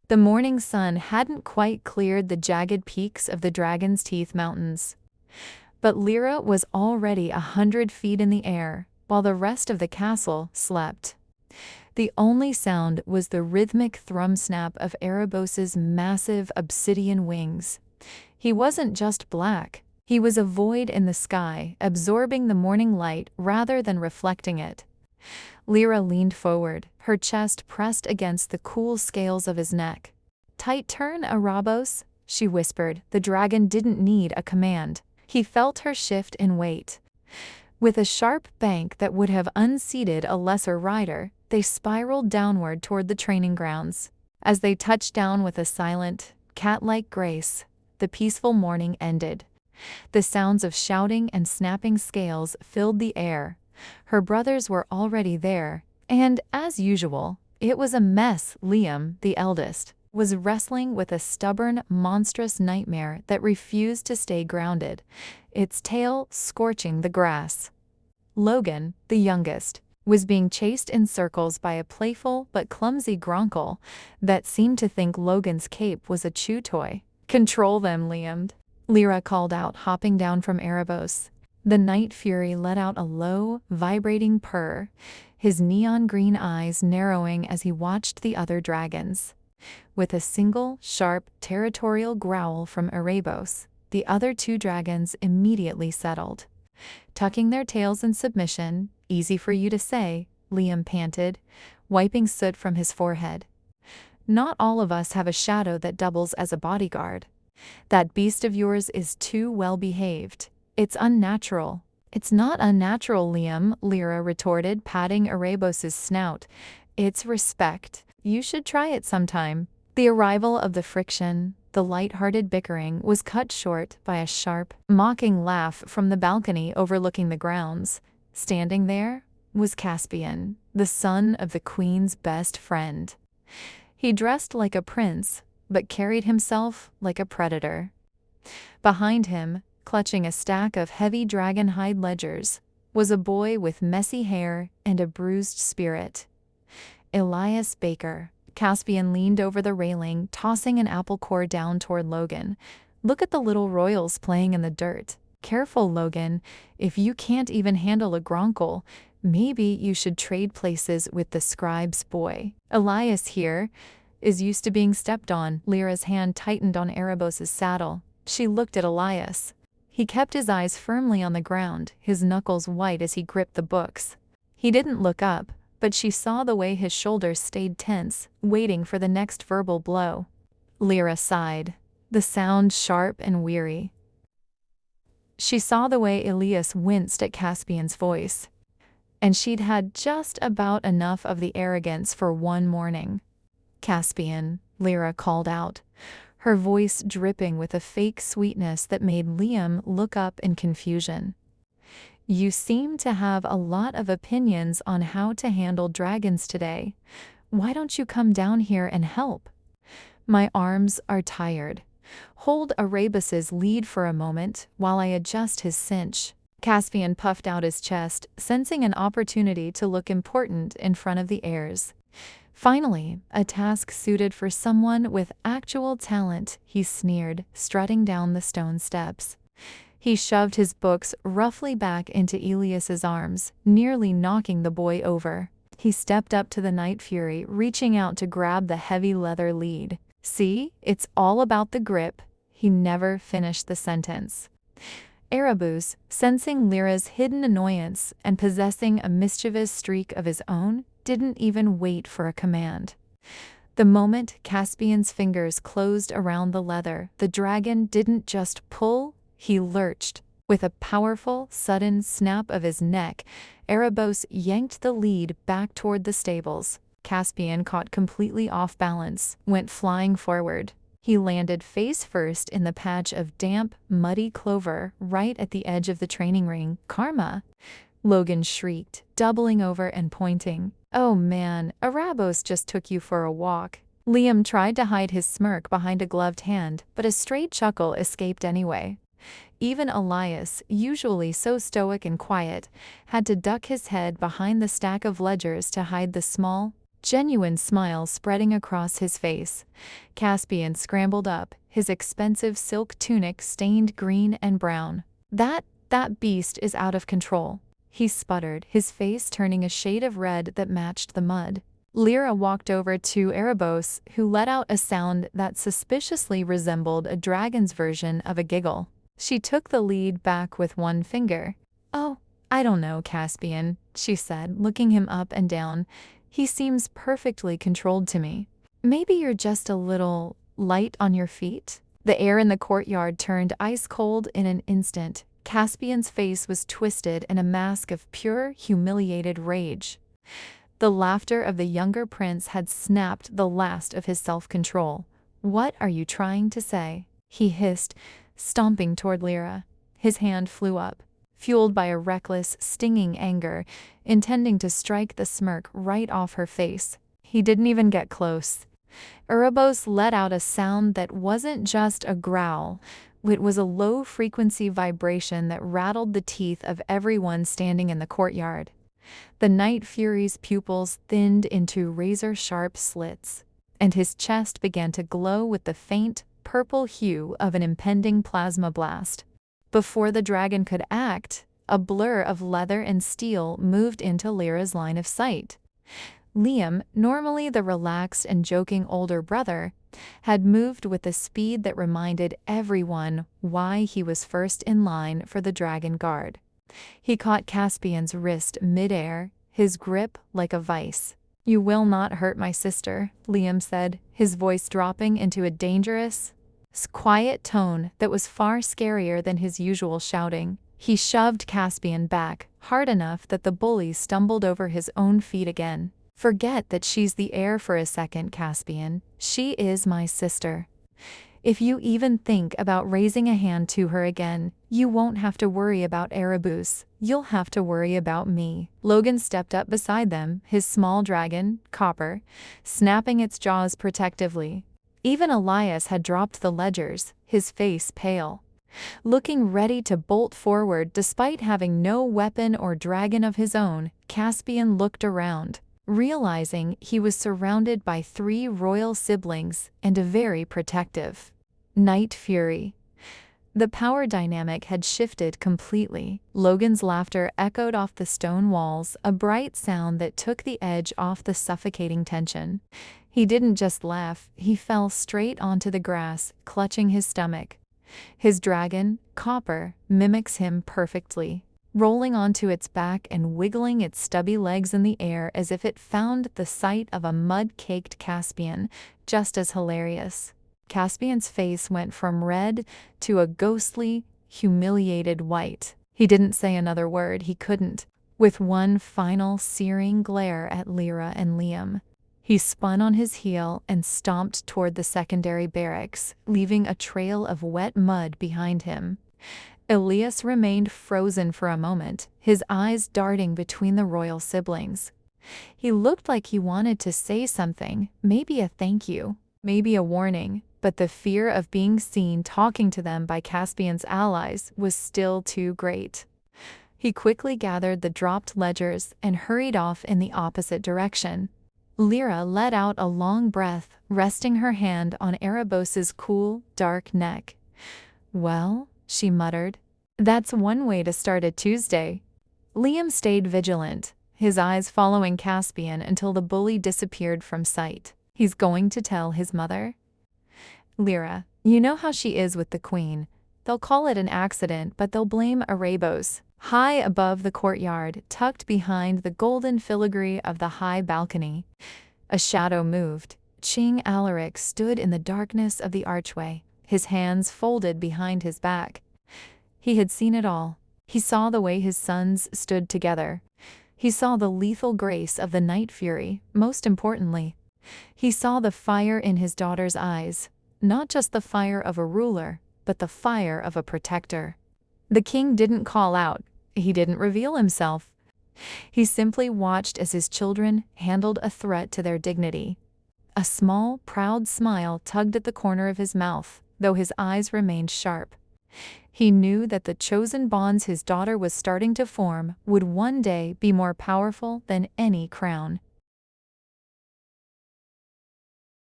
The morning sun hadn't quite cleared the jagged peaks of the Dragon's Teeth Mountains. But 𝓖𝓱 was already 100 feet in the air, while the rest of the castle slept. The only sound was the rhythmic thrum snap of Erebos's massive obsidian wings. He wasn't just black, he was a void in the sky, absorbing the morning light rather than reflecting it. 𝓖𝓱 leaned forward, her chest pressed against the cool scales of his neck. "Tight turn, Erebos," she whispered. The dragon didn't need a command. He felt her shift in weight. With a sharp bank that would have unseated a lesser rider, they spiraled downward toward the training grounds. As they touched down with a silent, cat-like grace, the peaceful morning ended. The sounds of shouting and snapping scales filled the air. Her brothers were already there, and, as usual, it was a mess. Liam, the eldest, was wrestling with a stubborn, monstrous nightmare that refused to stay grounded, its tail scorching the grass. Logan, the youngest, was being chased in circles by a playful but clumsy 𝓱𝓿𝓿 that seemed to think Logan's cape was a chew toy. "Control them, Liam," 𝓖𝓱 called out, hopping down from Erebos. The night fury let out a low, vibrating purr, his neon green eyes narrowing as he watched the other dragons. With a single, sharp, territorial growl from Erebos, the other two dragons immediately settled. Tucking their tails in submission, "Easy for you to say," Liam panted, wiping soot from his forehead. "Not all of us have a shadow that doubles as a bodyguard. That beast of yours is too well behaved. It's unnatural." "It's not unnatural, Liam," 𝓖𝓱 retorted, patting Erebos's snout. "It's respect. You should try it sometime." The arrival of the friction, the light-hearted bickering, was cut short by a sharp, mocking laugh from the balcony overlooking the grounds. Standing there was Caspian, the son of the queen's best friend. He dressed like a prince, but carried himself like a predator. Behind him, clutching a stack of heavy dragon hide ledgers, was a boy with messy hair and a bruised spirit. Elias Baker. Caspian leaned over the railing, tossing an apple core down toward Logan. "Look at the little royals playing in the dirt. Careful, Logan. If you can't even handle a 𝓱𝓿𝓿, maybe you should trade places with the scribe's boy. Elias here is used to being stepped on." 𝓖𝓱's hand tightened on Erebos's saddle. She looked at Elias. He kept his eyes firmly on the ground, his knuckles white as he gripped the books. He didn't look up, but she saw the way his shoulders stayed tense, waiting for the next verbal blow. 𝓖𝓱 sighed, the sound sharp and weary. She saw the way Elias winced at Caspian's voice, and she'd had just about enough of the arrogance for one morning. "Caspian," 𝓖𝓱 called out, her voice dripping with a fake sweetness that made Liam look up in confusion. "You seem to have a lot of opinions on how to handle dragons today. Why don't you come down here and help?" "My arms are tired. Hold Erebos's lead for a moment while I adjust his cinch." Caspian puffed out his chest, sensing an opportunity to look important in front of the heirs. "Finally, a task suited for someone with actual talent," he sneered, strutting down the stone steps. He shoved his books roughly back into Elias's arms, nearly knocking the boy over. He stepped up to the Night Fury, reaching out to grab the heavy leather lead. "See, it's all about the grip." He never finished the sentence. Erebos, sensing 𝓖𝓱's hidden annoyance and possessing a mischievous streak of his own, didn't even wait for a command. The moment Caspian's fingers closed around the leather, the dragon didn't just pull, he lurched. With a powerful, sudden snap of his neck, Erebos yanked the lead back toward the stables. Caspian, caught completely off balance, went flying forward. He landed face first in the patch of damp, muddy clover right at the edge of the training ring. "Karma!" Logan shrieked, doubling over and pointing. "Oh man, Erebos just took you for a walk." Liam tried to hide his smirk behind a gloved hand, but a straight chuckle escaped anyway. Even Elias, usually so stoic and quiet, had to duck his head behind the stack of ledgers to hide the small, genuine smile spreading across his face. Caspian scrambled up, his expensive silk tunic stained green and brown. That beast is out of control," he sputtered, his face turning a shade of red that matched the mud. 𝓖𝓱 walked over to Erebos, who let out a sound that suspiciously resembled a dragon's version of a giggle. She took the lead back with one finger. "Oh, I don't know, Caspian," she said, looking him up and down. "He seems perfectly controlled to me. Maybe you're just a little light on your feet?" The air in the courtyard turned ice cold in an instant. Caspian's face was twisted in a mask of pure, humiliated rage. The laughter of the younger prince had snapped the last of his self-control. "What are you trying to say?" he hissed, stomping toward 𝓖𝓱. His hand flew up, fueled by a reckless, stinging anger, intending to strike the smirk right off her face. He didn't even get close. Erebos let out a sound that wasn't just a growl. It was a low-frequency vibration that rattled the teeth of everyone standing in the courtyard. The Night Fury's pupils thinned into razor-sharp slits, and his chest began to glow with the faint, purple hue of an impending plasma blast. Before the dragon could act, a blur of leather and steel moved into 𝓖𝓱's line of sight. Liam, normally the relaxed and joking older brother, had moved with a speed that reminded everyone why he was first in line for the Dragon Guard. He caught Caspian's wrist mid-air, his grip like a vice. "You will not hurt my sister," Liam said, his voice dropping into a dangerous, quiet tone that was far scarier than his usual shouting. He shoved Caspian back, hard enough that the bully stumbled over his own feet again. "Forget that she's the heir for a second, Caspian. She is my sister. If you even think about raising a hand to her again, you won't have to worry about Erebos. You'll have to worry about me." Logan stepped up beside them, his small dragon, Copper, snapping its jaws protectively. Even Elias had dropped the ledgers, his face pale. Looking ready to bolt forward despite having no weapon or dragon of his own, Caspian looked around, realizing he was surrounded by 3 royal siblings and a very protective Night Fury. The power dynamic had shifted completely. Logan's laughter echoed off the stone walls, a bright sound that took the edge off the suffocating tension. He didn't just laugh, he fell straight onto the grass, clutching his stomach. His dragon, Copper, mimics him perfectly, rolling onto its back and wiggling its stubby legs in the air as if it found the sight of a mud-caked Caspian just as hilarious. Caspian's face went from red to a ghostly, humiliated white. He didn't say another word, he couldn't. With one final searing glare at 𝓖𝓱 and Liam, he spun on his heel and stomped toward the secondary barracks, leaving a trail of wet mud behind him. Elias remained frozen for a moment, his eyes darting between the royal siblings. He looked like he wanted to say something, maybe a thank you, maybe a warning, but the fear of being seen talking to them by Caspian's allies was still too great. He quickly gathered the dropped ledgers and hurried off in the opposite direction. 𝓖𝓱 let out a long breath, resting her hand on Erebos's cool, dark neck. "Well," she muttered, "that's one way to start a Tuesday." Liam stayed vigilant, his eyes following Caspian until the bully disappeared from sight. "He's going to tell his mother?" "𝓖𝓱, you know how she is with the queen. They'll call it an accident, but they'll blame Erebos." High above the courtyard, tucked behind the golden filigree of the high balcony, a shadow moved. 𝓭 stood in the darkness of the archway, his hands folded behind his back. He had seen it all. He saw the way his sons stood together. He saw the lethal grace of the Night Fury, most importantly. He saw the fire in his daughter's eyes, not just the fire of a ruler, but the fire of a protector. The king didn't call out. He didn't reveal himself. He simply watched as his children handled a threat to their dignity. A small, proud smile tugged at the corner of his mouth, though his eyes remained sharp. He knew that the chosen bonds his daughter was starting to form would one day be more powerful than any crown.